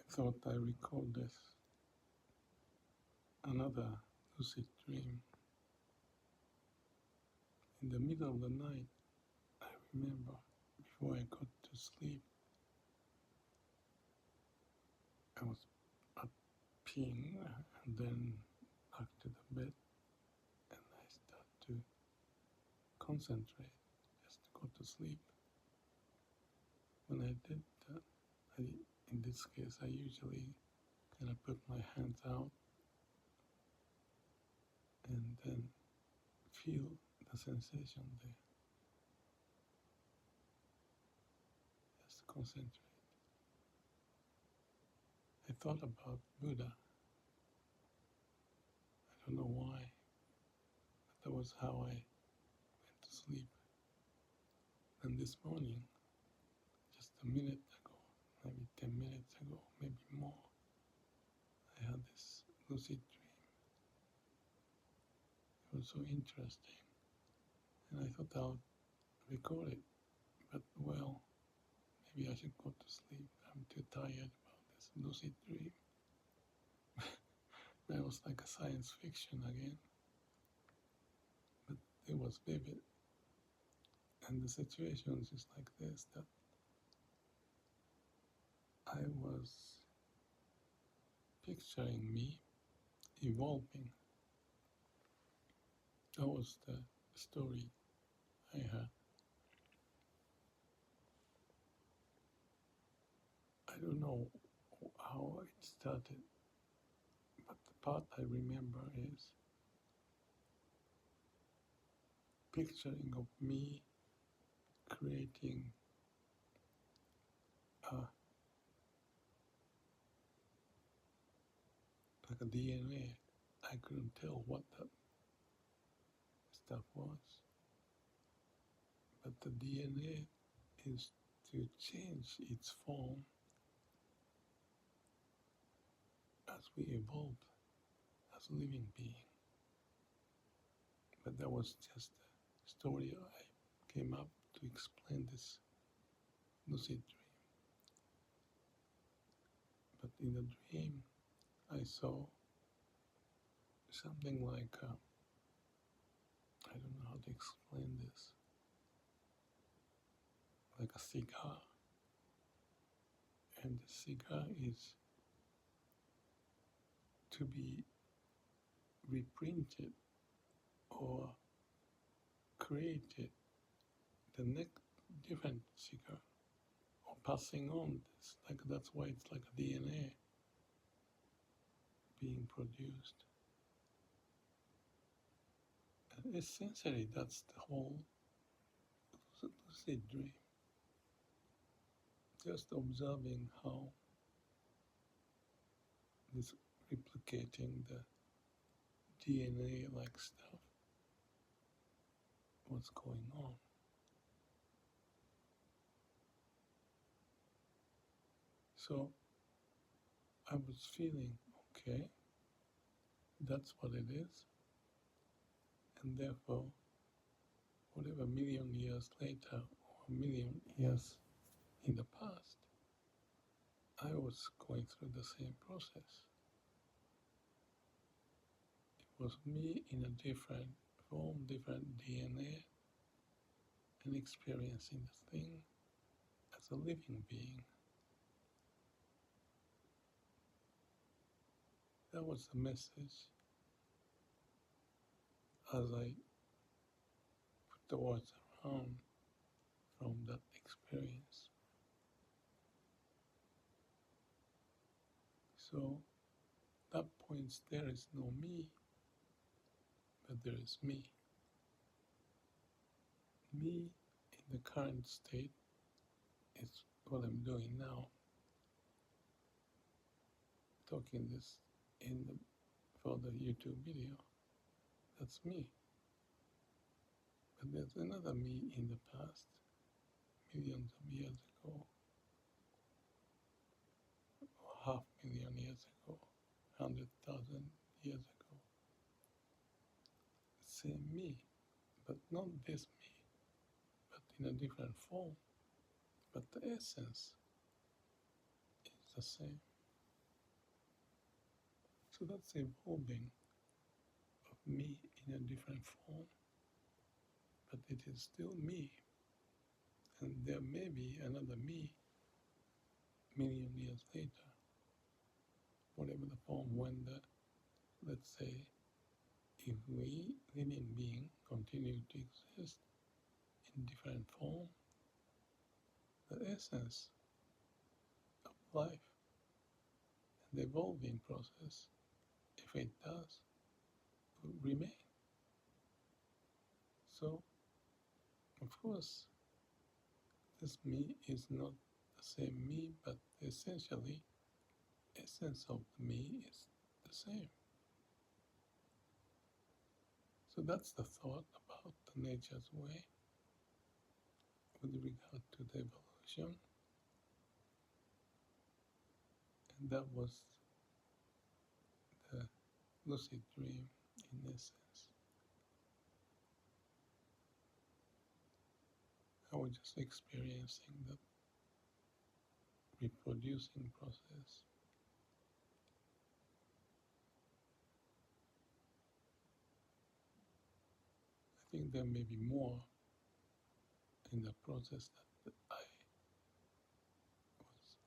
thought I recalled this. Another lucid dream. In the middle of the night, I remember, before I got to sleep, I was up peeing and then back to the bed, and I start to concentrate just to go to sleep. When I did that, in this case, I usually kind of put my hands out and then feel the sensation there. Just concentrate. I thought about Buddha. I don't know why, but that was how I went to sleep. And this morning, just a minute ago, maybe 10 minutes ago, maybe more, I had this lucid dream. It was so interesting. And I thought I'll record it, but well, maybe I should go to sleep. I'm too tired about this lucid dream. It was like a science fiction again, but it was vivid. And the situation is just like this, that I was picturing me evolving. That was the story I had. I don't know how it started, but the part I remember is picturing of me creating like a DNA. I couldn't tell what that stuff was, but the DNA is to change its form as we evolve as a living being. But that was just a story I came up to explain this lucid dream. But in the dream, I saw something like, I don't know how to explain this, like a cigar. And the cigar is to be reprinted or created the next different cigar, or passing on this, like that's why it's like a DNA being produced. And essentially that's the whole lucid dream. Just observing how this replicating the DNA like stuff, what's going on. So I was feeling, okay, that's what it is, and therefore, whatever million years later or million years in the past, I was going through the same process. It was me in a different form, different DNA, and experiencing the thing as a living being. That was the message as I put the words around from that experience. So that points there is no me, but there is me. Me in the current state is what I'm doing now. Talking this for the YouTube video. That's me. But there's another me in the past, millions of years ago, or 500,000 years ago, 100,000 years ago. Same me, but not this me, but in a different form. But the essence is the same. So that's evolving of me in a different form, but it is still me. And there may be another me million years later, whatever the form, when the, let's say, if we, living being, continue to exist in different form, the essence of life and the evolving process, if it does, will remain. So, of course, this me is not the same me, but essentially, essence of the me is the same. So that's the thought about the nature's way with regard to the evolution. And that was the lucid dream in essence. I was just experiencing the reproducing process. I think there may be more in the process that I was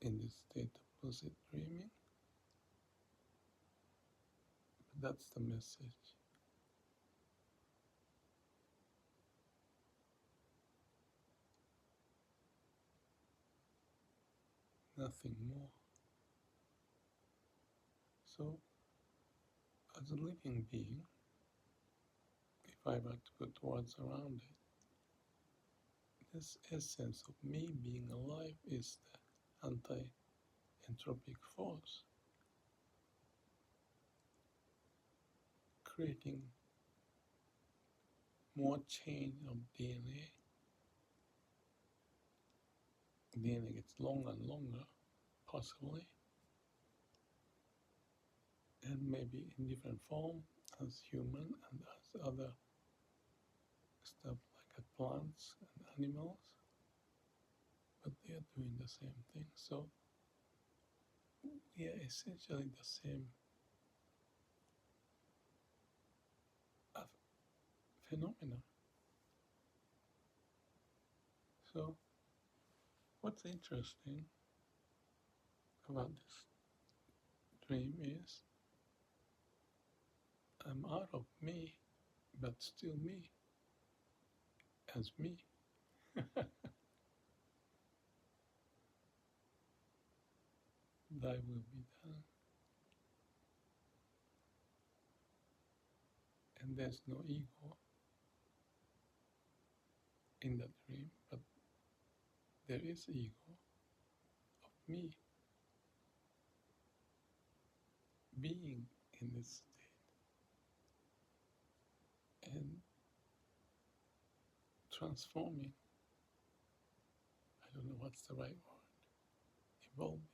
in this state of lucid dreaming. But that's the message. Nothing more. So, as a living being, if I were to put words around it, this essence of me being alive is the anti-entropic force, creating more chain of DNA. DNA gets longer and longer, possibly, and maybe in different form as human and as other stuff like plants and animals, but they are doing the same thing. So we are essentially the same phenomena. So what's interesting about this dream is I'm out of me, but still me, as me. Thy will be done. And there's no ego in that dream, but there is ego of me being in this state and transforming. I don't know what's the right word. Evolving.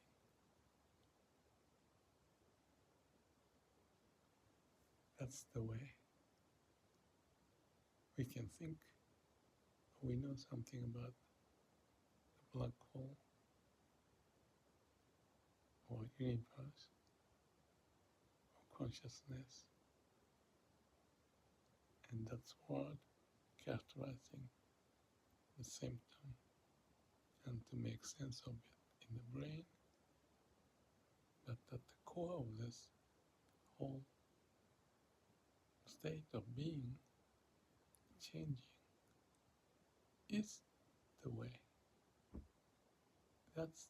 That's the way we can think. We know something about the black hole or universe or consciousness, and that's word characterizing the symptom and to make sense of it in the brain. But at the core of this whole state of being changing is the way. That's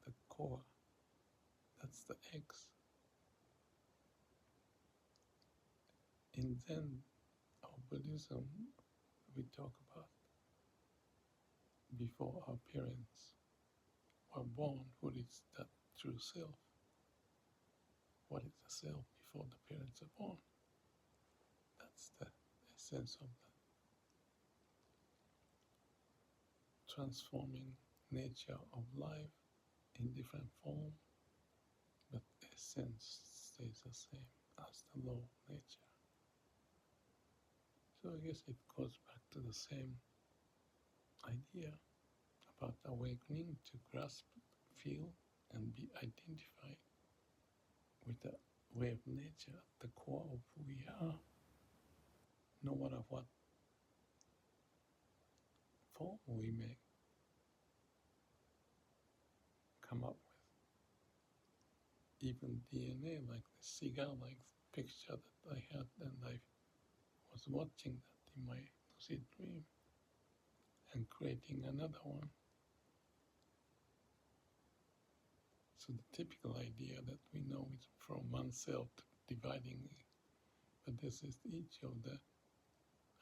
the core. That's the X. In Zen or Buddhism, we talk about before our parents were born, what is that true self? What is the self before the parents are born? That's the essence of the transforming nature of life in different form, but essence stays the same as the law of nature. So I guess it goes back to the same idea about awakening to grasp, feel, and be identified with the way of nature at the core of who we are, no matter what form we may come up with. Even DNA, like the cigar-like picture that I had, and I was watching that in my lucid dream and creating another one. So the typical idea that we know is from one cell dividing, but this is each of the,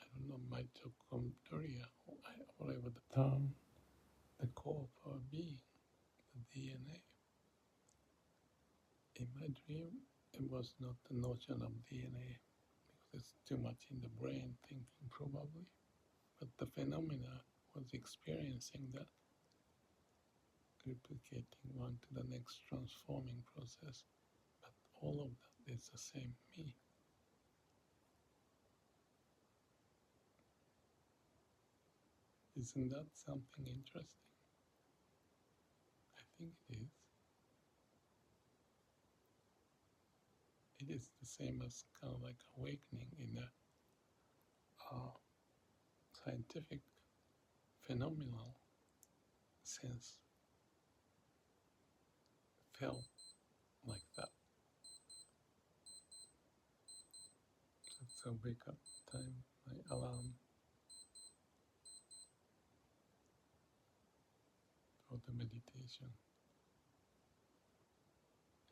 I don't know, mitochondria, or whatever the term, the core of our being, the DNA. In my dream, it was not the notion of DNA, because it's too much in the brain thinking probably, but the phenomena was experiencing that, replicating one to the next transforming process, but all of that is the same me. Isn't that something interesting? I think it is. It is the same as kind of like awakening in a scientific, phenomenal sense. Felt like that. It's a wake up time, my alarm for the meditation.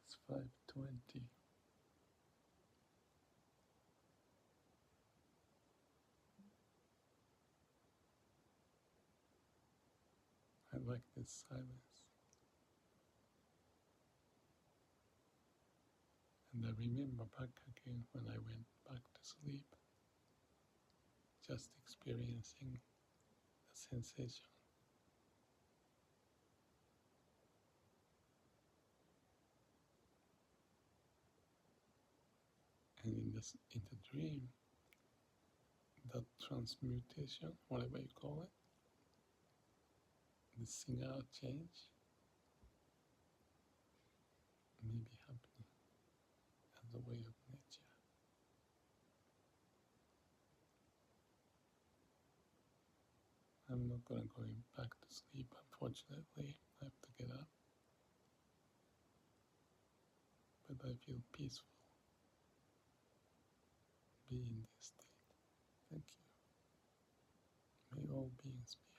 It's 5:20. I like this silence. And I remember back again when I went back to sleep, just experiencing the sensation. And in the dream, that transmutation, whatever you call it, the singular change may be happening as a way of nature. I'm not going to go back to sleep, unfortunately. I have to get up. But I feel peaceful being in this state. Thank you. May all beings be